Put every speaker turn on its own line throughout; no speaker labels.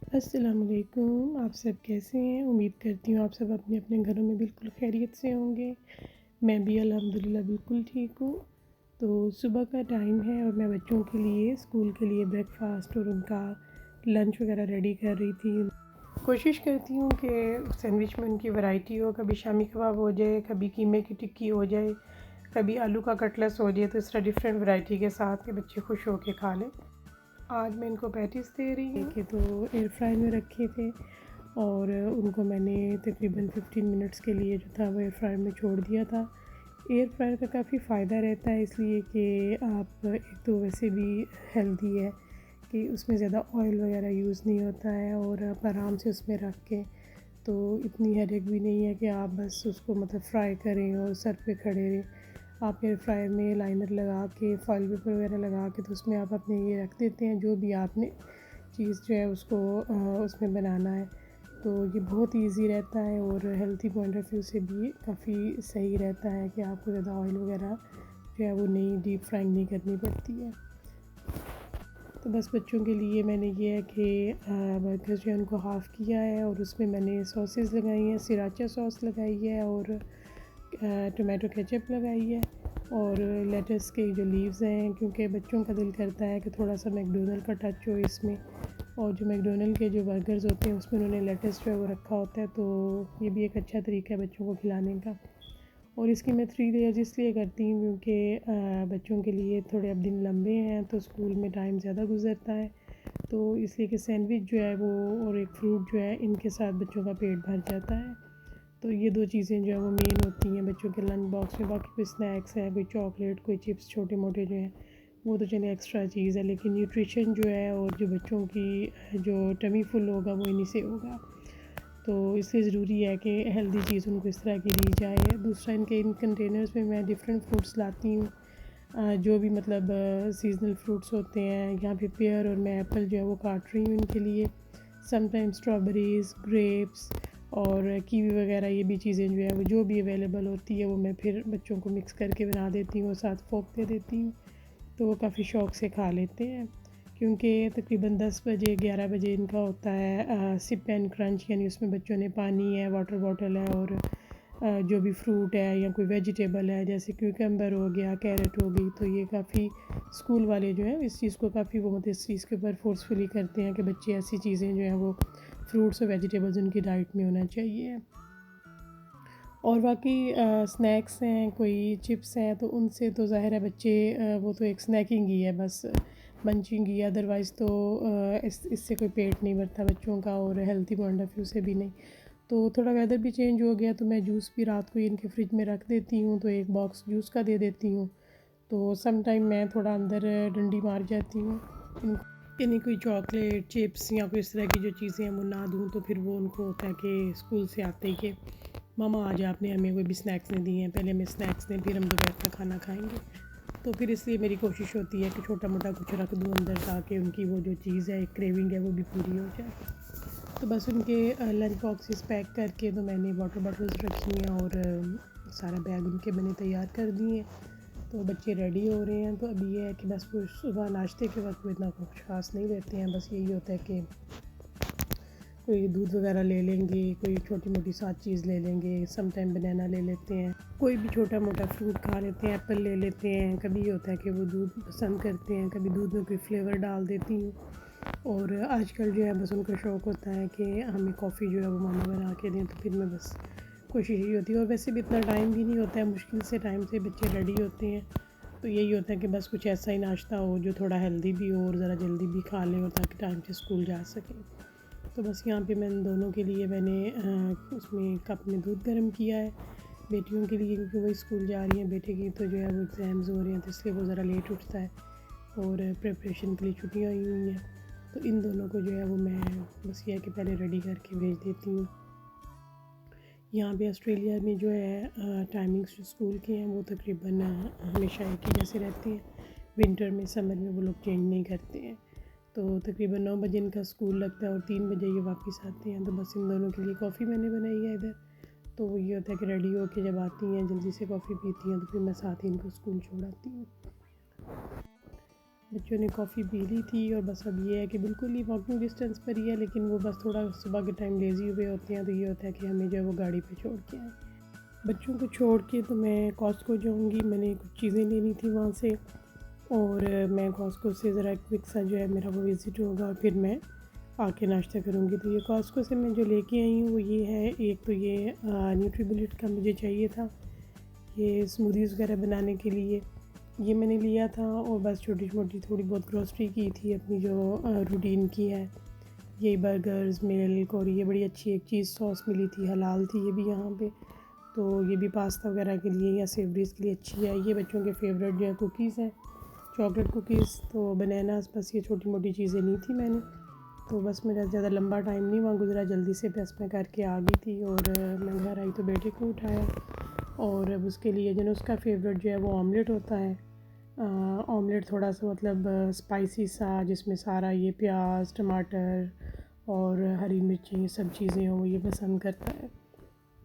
अस्सलामुअलैकुम। आप सब कैसे हैं? उम्मीद करती हूँ आप सब अपने अपने घरों में बिल्कुल खैरियत से होंगे। मैं भी अल्हम्दुलिल्लाह बिल्कुल ठीक हूँ। तो सुबह का टाइम है और मैं बच्चों के लिए स्कूल के लिए ब्रेकफ़ास्ट और उनका लंच वगैरह रेडी कर रही थी। कोशिश करती हूँ कि सैंडविच में उनकी वैरायटी हो, कभी शामी कबाब हो जाए, कभी कीमे की टिक्की हो जाए, कभी आलू का कटलेस हो जाए, तो इस तरह डिफरेंट वैरायटी के साथ के बच्चे खुश होकर खा लें। आज मैं इनको पैटीज़ दे रही हूँ कि तो एयर फ्रायर में रखे थे और उनको मैंने तकरीबन 15 मिनट्स के लिए जो था वो एयर फ्रायर में छोड़ दिया था। एयर फ्रायर का काफ़ी फ़ायदा रहता है इसलिए कि आप एक तो वैसे भी हेल्दी है कि उसमें ज़्यादा ऑयल वगैरह यूज़ नहीं होता है और आप आराम से उसमें रख के तो इतनी हेडेक भी नहीं है कि आप बस उसको मतलब फ्राई करें और सर पे खड़े रहें। आप एयर फ्रायर में लाइनर लगा के फॉइल पेपर वगैरह लगा के तो उसमें आप अपने ये रख देते हैं जो भी आपने चीज़ जो है उसको उसमें बनाना है। तो ये बहुत इजी रहता है और हेल्थी पॉइंट ऑफ व्यू से भी काफ़ी सही रहता है कि आपको ज़्यादा ऑयल वगैरह जो है वो नहीं डीप फ्राइंग नहीं करनी पड़ती है। तो बस बच्चों के लिए मैंने ये है कि बर्गर जो है उनको हाफ़ किया है और उसमें मैंने सॉसेस लगाई हैं, सिराचा सॉस लगाई है और टोमेटो केचप लगाई है और लेटस के जो लीव्स हैं, क्योंकि बच्चों का दिल करता है कि थोड़ा सा मैकडोनल्ड का टच हो इसमें। और जो मैकडोनल्ड के जो बर्गर्स होते हैं उसमें उन्होंने लेटस जो है वो रखा होता है, तो ये भी एक अच्छा तरीका है बच्चों को खिलाने का। और इसकी मैं 3 लेयर्स इसलिए करती हूँ क्योंकि बच्चों के लिए थोड़े अब दिन लंबे हैं तो स्कूल में टाइम ज़्यादा गुजरता है, तो इसलिए कि सैंडविच जो है वो और एक फ्रूट जो है इनके साथ बच्चों का पेट भर जाता है। तो ये 2 चीज़ें जो है वो मेन होती हैं बच्चों के लंच बॉक्स में। बाकी कोई स्नैक्स है, कोई चॉकलेट, कोई चिप्स छोटे मोटे जो हैं वो तो चलिए एक्स्ट्रा चीज़ है, लेकिन न्यूट्रिशन जो है और जो बच्चों की जो टमी फुल होगा वो इन्हीं से होगा। तो इसलिए ज़रूरी है कि हेल्दी चीज़ उनको इस तरह की दी जाए। दूसरा, इनके इन कंटेनर्स में मैं डिफरेंट फ्रूट्स लाती हूँ, जो भी मतलब सीज़नल फ्रूट्स होते हैं। यहाँ पे पेयर और मैं एप्पल जो है वो काट रही हूँ इनके लिए। समटाइम स्ट्रॉबेरीज़, ग्रेप्स और कीवी वगैरह ये भी चीज़ें जो है वो जो भी अवेलेबल होती है वो मैं फिर बच्चों को मिक्स करके बना देती हूँ और साथ फोक दे देती हूँ, तो वो काफ़ी शौक़ से खा लेते हैं। क्योंकि तकरीबन 10 बजे 11 बजे इनका होता है सिप एंड क्रंच, यानी उसमें बच्चों ने पानी है, वाटर बॉटल है और जो भी फ्रूट है या कोई वेजिटेबल है जैसे क्यूकम्बर हो गया, कैरेट हो गई, तो ये काफ़ी स्कूल वाले जो हैं इस चीज़ को काफ़ी वो मतलब इस चीज़ के ऊपर फोर्सफुली करते हैं कि बच्चे ऐसी चीज़ें जो हैं वो फ्रूट्स और वेजिटेबल्स उनकी डाइट में होना चाहिए। और बाकी स्नैक्स हैं, कोई चिप्स हैं, तो उनसे तो ज़ाहिर है बच्चे वो तो एक स्नैकिंग ही है बस, मंचिंग ही, अदरवाइज़ तो इससे कोई पेट नहीं भरता बच्चों का और हेल्थी पॉइंट ऑफ व्यू से भी नहीं। तो थोड़ा वेदर भी चेंज हो गया तो मैं जूस भी रात को ही इनके फ्रिज में रख देती हूँ, तो एक बॉक्स जूस का दे देती हूँ। तो सम टाइम मैं थोड़ा अंदर डंडी मार जाती हूँ इनको कि नहीं कोई चॉकलेट, चिप्स या कोई इस तरह की जो चीज़ें हैं वो ना दूँ, तो फिर वो उनको होता है कि स्कूल से आते ही कि मामा आज आपने हमें कोई भी स्नैक्स नहीं दिए हैं, पहले हमें स्नैक्स दें फिर हम दोपहर का खाना खाएँगे। तो फिर इसलिए मेरी कोशिश होती है कि छोटा मोटा कुछ रख दूँ अंदर ताकि उनकी वो जो चीज़ है, एक क्रेविंग है, वो भी पूरी हो जाए। तो बस उनके लंच बॉक्सेस पैक करके तो मैंने वाटर बॉटल्स रखी हैं और सारा बैग उनके मैंने तैयार कर दिए हैं। तो बच्चे रेडी हो रहे हैं, तो अभी ये है कि बस वो सुबह नाश्ते के वक्त वो इतना कुछ खास नहीं लेते हैं, बस यही होता है कि कोई दूध वगैरह ले लेंगे, कोई छोटी मोटी सात चीज़ ले लेंगे, सम टाइम बनाना ले लेते हैं, कोई भी छोटा मोटा फ्रूट खा लेते हैं, एप्पल ले लेते हैं। कभी ये होता है कि वो दूध पसंद करते हैं, कभी दूध में कोई फ्लेवर डाल देती हूँ। और आजकल जो है बस उनको शौक़ होता है कि हमें कॉफ़ी जो है वो मामा बना के दें, तो फिर मैं बस कोशिश यही होती है। और वैसे भी इतना टाइम भी नहीं होता है, मुश्किल से टाइम से बच्चे रेडी होते हैं, तो यही होता है कि बस कुछ ऐसा ही नाश्ता हो जो थोड़ा हेल्दी भी हो और ज़रा जल्दी भी खा लें और ताकि टाइम से स्कूल जा सकें। तो बस यहाँ पे मैं दोनों के लिए मैंने उसमें कप में दूध गर्म किया है बेटियों के लिए, क्योंकि वही स्कूल जा रही हैं। बेटे की तो जो है वो एग्ज़ाम्स हो रहे हैं तो इसलिए वो ज़रा लेट उठता है और प्रिपरेशन के लिए छुट्टियाँ हुई हैं, तो इन दोनों को जो है वो मैं बस ये है कि पहले रेडी करके भेज देती हूँ। यहाँ पे ऑस्ट्रेलिया में जो है टाइमिंग्स जो स्कूल के हैं वो तकरीबन हमेशा एक ही जैसे रहते हैं। विंटर में, समर में वो लोग चेंज नहीं करते हैं। तो तकरीबन 9 बजे इनका स्कूल लगता है और 3 बजे ये वापस आते हैं। तो बस इन दोनों के लिए कॉफ़ी मैंने बनाई है इधर। तो वो ये होता है कि रेडी होके जब आती हैं जल्दी से कॉफ़ी पीती हैं तो फिर मैं साथ ही इनको स्कूल छोड़ आती हूँ। बच्चों ने कॉफ़ी पी ली थी और बस अब ये है कि बिल्कुल ही वॉकिंग डिस्टेंस पर ही है, लेकिन वो बस थोड़ा सुबह के टाइम लेज़ी हुए होते हैं, तो ये होता है कि हमें जो है वो गाड़ी पे छोड़ के आए। बच्चों को छोड़ के तो मैं कॉस्को जाऊँगी, मैंने कुछ चीज़ें लेनी थी वहाँ से, और मैं कॉस्को से ज़रा क्विक सा जो है मेरा वो विज़िट होगा और फिर मैं आके नाश्ता करूँगी। तो ये कॉस्को से मैं जो लेके आई हूँ वो ये है, एक तो ये न्यूट्रीबुलेट का मुझे चाहिए था, ये स्मूदीज़ वगैरह बनाने के लिए ये मैंने लिया था, और बस छोटी मोटी थोड़ी बहुत ग्रॉसरी की थी अपनी जो रूटीन की है। ये बर्गर्स, मिल्क, और ये बड़ी अच्छी एक चीज़ सॉस मिली थी, हलाल थी ये भी यहाँ पे, तो ये भी पास्ता वगैरह के लिए या सेवरीज़ के लिए अच्छी है। ये बच्चों के फेवरेट जो है कुकीज़ हैं, चॉकलेट कुकीज़, तो बनानास, बस ये छोटी मोटी चीज़ें ली थी मैंने। तो बस मेरा ज़्यादा लंबा टाइम नहीं वहाँ गुज़रा, जल्दी से बस मैं करके आ गई थी, और मैं घर आई तो बेटे को उठाया, और अब उसके लिए जो है उसका फेवरेट जो है वो ऑमलेट होता है। ऑमलेट थोड़ा सा मतलब स्पाइसी सा, जिसमें सारा ये प्याज, टमाटर और हरी मिर्ची ये सब चीज़ें हों, वो ये पसंद करता है।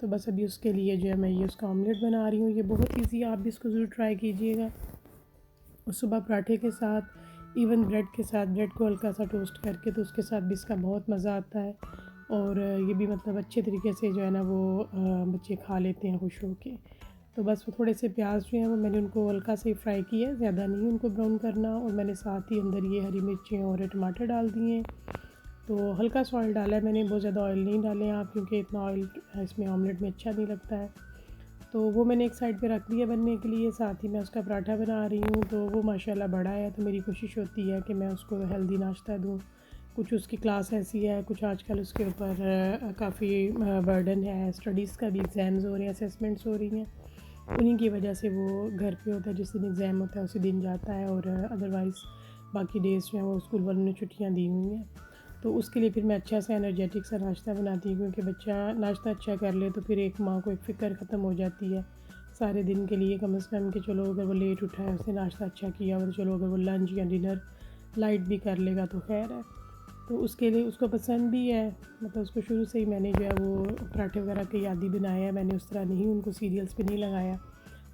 तो बस अभी उसके लिए जो है मैं ये उसका ऑमलेट बना रही हूँ। ये बहुत ईज़ी है, आप भी इसको ज़रूर ट्राई कीजिएगा। और सुबह पराठे के साथ, इवन ब्रेड के साथ, ब्रेड को हल्का सा टोस्ट करके, तो उसके साथ भी इसका बहुत मज़ा आता है। और ये भी मतलब अच्छे तरीके से जो है ना वो बच्चे खा लेते हैं खुश हो के। तो बस वो थोड़े से प्याज जो हैं वो मैंने उनको हल्का से फ्राई किया है, ज़्यादा नहीं उनको ब्राउन करना, और मैंने साथ ही अंदर ये हरी मिर्चें और टमाटर डाल दिए हैं। तो हल्का सा ऑयल डाला है मैंने, बहुत ज़्यादा ऑयल नहीं डालें आप, क्योंकि इतना ऑयल इसमें ऑमलेट में अच्छा नहीं लगता है। तो वो मैंने एक साइड पे रख दिया बनने के लिए, साथ ही मैं उसका पराठा बना रही हूँ। तो वो माशाल्लाह बड़ा है, तो मेरी कोशिश होती है कि मैं उसको हेल्दी नाश्ता दूँ। कुछ उसकी क्लास ऐसी है, कुछ आजकल उसके ऊपर काफ़ी बर्डन है, स्टडीज़ का भी, एग्ज़ाम्स हो रहे हैं, असेसमेंट्स हो रही हैं, उन्हीं की वजह से वो घर पे होता है, जिस दिन एग्ज़ाम होता है उसी दिन जाता है, और अदरवाइज़ बाकी डेज़ जो हैं वो स्कूल वालों ने छुट्टियाँ दी हुई हैं। तो उसके लिए फिर मैं अच्छा सा एनर्जेटिक सा नाश्ता बनाती हूँ, क्योंकि बच्चा नाश्ता अच्छा कर ले तो फिर एक माँ को एक फ़िक्र ख़त्म हो जाती है सारे दिन के लिए, कम से कम कि चलो अगर वो लेट उठा है, उसने नाश्ता अच्छा किया, और चलो अगर वो लंच या डिनर लाइट भी कर लेगा तो खैर है। तो उसके लिए उसको पसंद भी है, मतलब उसको शुरू से ही मैंने जो है वो पराठे वगैरह के याद ही बनाया है, मैंने उस तरह नहीं उनको सीरियल्स पे नहीं लगाया,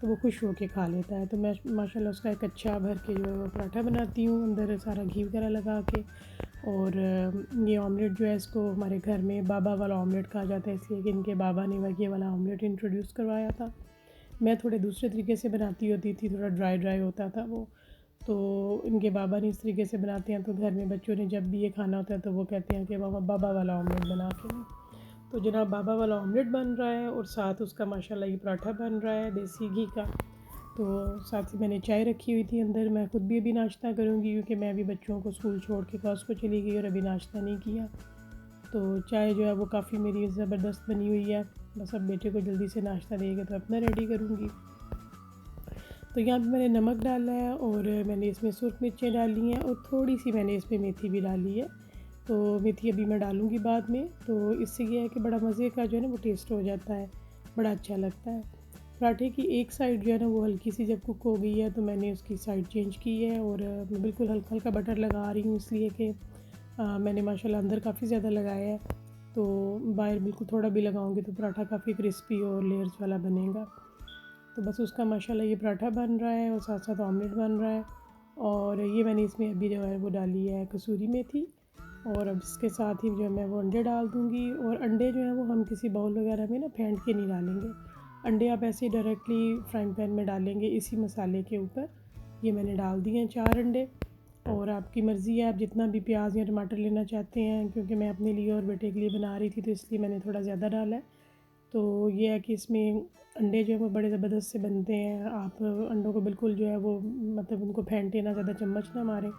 तो वो खुश हो के खा लेता है। तो मैं माशाल्लाह उसका एक अच्छा भर के जो है वो पराठा बनाती हूँ, अंदर सारा घी वगैरह लगा के। और ये ऑमलेट जो है इसको हमारे घर में बाबा वाला ऑमलेट कहा जाता है, इसलिए कि इनके बाबा ने ये वाला ऑमलेट इंट्रोड्यूस करवाया था। मैं थोड़े दूसरे तरीके से बनाती होती थी, थोड़ा ड्राई ड्राई होता था वो, तो इनके बाबा ने इस तरीके से बनाते हैं, तो घर में बच्चों ने जब भी ये खाना होता है तो वो कहते हैं कि बाबा बाबा वाला ऑमलेट बना के दें। तो जनाब बाबा वाला ऑमलेट बन रहा है, और साथ उसका माशाल्लाह ये पराठा बन रहा है देसी घी का। तो साथ ही मैंने चाय रखी हुई थी अंदर, मैं ख़ुद भी अभी नाश्ता करूँगी, क्योंकि मैं अभी बच्चों को स्कूल छोड़ के कॉस्को चली गई और अभी नाश्ता नहीं किया। तो चाय जो है वो काफ़ी मेरी ज़बरदस्त बनी हुई है, बस अब बेटे को जल्दी से नाश्ता देके तो अपना रेडी करूँगी। तो यहाँ पे मैंने नमक डाला है, और मैंने इसमें सुर्ख मिर्चें डाली हैं, और थोड़ी सी मैंने इसमें मेथी भी डाली है। तो मेथी अभी मैं डालूँगी बाद में, तो इससे ये है कि बड़ा मज़े का जो है ना वो टेस्ट हो जाता है, बड़ा अच्छा लगता है। पराठे की एक साइड जो है ना वो हल्की सी जब कुक हो गई है, तो मैंने उसकी साइड चेंज की है, और मैं बिल्कुल हल्का हल्का बटर लगा रही हूँ, इसलिए कि मैंने माशाल्लाह अंदर काफ़ी ज़्यादा लगाया है, तो बाहर बिल्कुल थोड़ा भी लगाऊंगी तो पराठा काफ़ी क्रिस्पी और लेयर्स वाला बनेगा। तो बस उसका माशाल्लाह ये पराठा बन रहा है, और साथ साथ ऑमलेट बन रहा है। और ये मैंने इसमें अभी जो है वो डाली है कसूरी मेथी, और अब इसके साथ ही जो है मैं वो अंडे डाल दूँगी। और अंडे जो है वो हम किसी बाउल वगैरह में ना फेंट के नहीं डालेंगे, अंडे आप ऐसे ही डायरेक्टली फ्राइंग पैन में डालेंगे इसी मसाले के ऊपर। ये मैंने डाल दिए हैं 4 अंडे, और आपकी मर्ज़ी है आप जितना भी प्याज या टमाटर लेना चाहते हैं, क्योंकि मैं अपने लिए और बेटे के लिए बना रही थी तो इसलिए मैंने थोड़ा ज़्यादा डाला है। तो ये है कि इसमें अंडे जो है वो बड़े ज़बरदस्त से बनते हैं, आप अंडों को बिल्कुल जो है वो मतलब उनको फेंटे ना, ज़्यादा चम्मच ना मारें।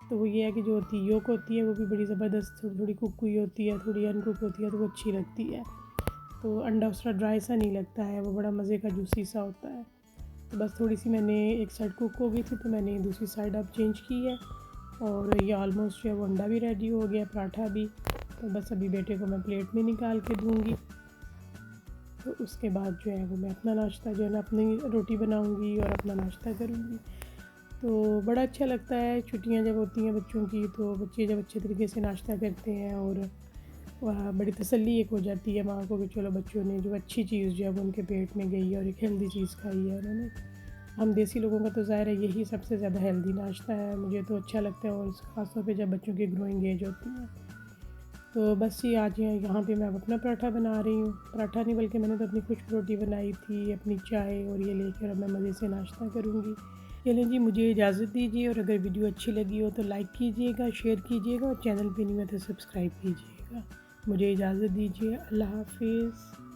तो वो ये है कि जो होती है योक होती है वो भी बड़ी ज़बरदस्त थोड़ी थोड़ी कुक हुई होती है, थोड़ी अनकुक होती है, तो वो अच्छी लगती है। तो अंडा उस तरह ड्राई सा नहीं लगता है, वो बड़ा मज़े का जूसी सा होता है। तो बस थोड़ी सी मैंने एक साइड कुक हो गई थी तो मैंने दूसरी साइड अब चेंज की है, और ये ऑलमोस्ट जो है वो अंडा भी रेडी हो गया, पराठा भी। तो बस अभी बेटे को मैं प्लेट में निकाल के दूँगी, तो उसके बाद जो है वो मैं अपना नाश्ता जो है ना अपनी रोटी बनाऊँगी और अपना नाश्ता करूँगी। तो बड़ा अच्छा लगता है छुट्टियाँ जब होती हैं बच्चों की, तो बच्चे जब अच्छे तरीके से नाश्ता करते हैं, और वह बड़ी तसल्ली एक हो जाती है माँ को कि चलो बच्चों ने जो अच्छी चीज़ जो है वो उनके पेट में गई है और एक हेल्दी चीज़ खाई है उन्होंने। हम देसी लोगों का तो ज़ाहिर है यही सबसे ज़्यादा हेल्दी नाश्ता है, मुझे तो अच्छा लगता है, और ख़ास तौर पे जब बच्चों की ग्रोइंग एज होती है। तो बस ये आज यहाँ पे मैं अपना पराठा बना रही हूँ, पराठा नहीं बल्कि मैंने तो अपनी खुश्क रोटी बनाई थी, अपनी चाय और ये लेकर अब मैं मज़े से नाश्ता करूँगी। चलें जी, मुझे इजाज़त दीजिए, और अगर वीडियो अच्छी लगी हो तो लाइक कीजिएगा, शेयर कीजिएगा, और चैनल पे नहीं है तो सब्सक्राइब कीजिएगा। मुझे इजाज़त दीजिए, अल्लाह हाफ़िज़।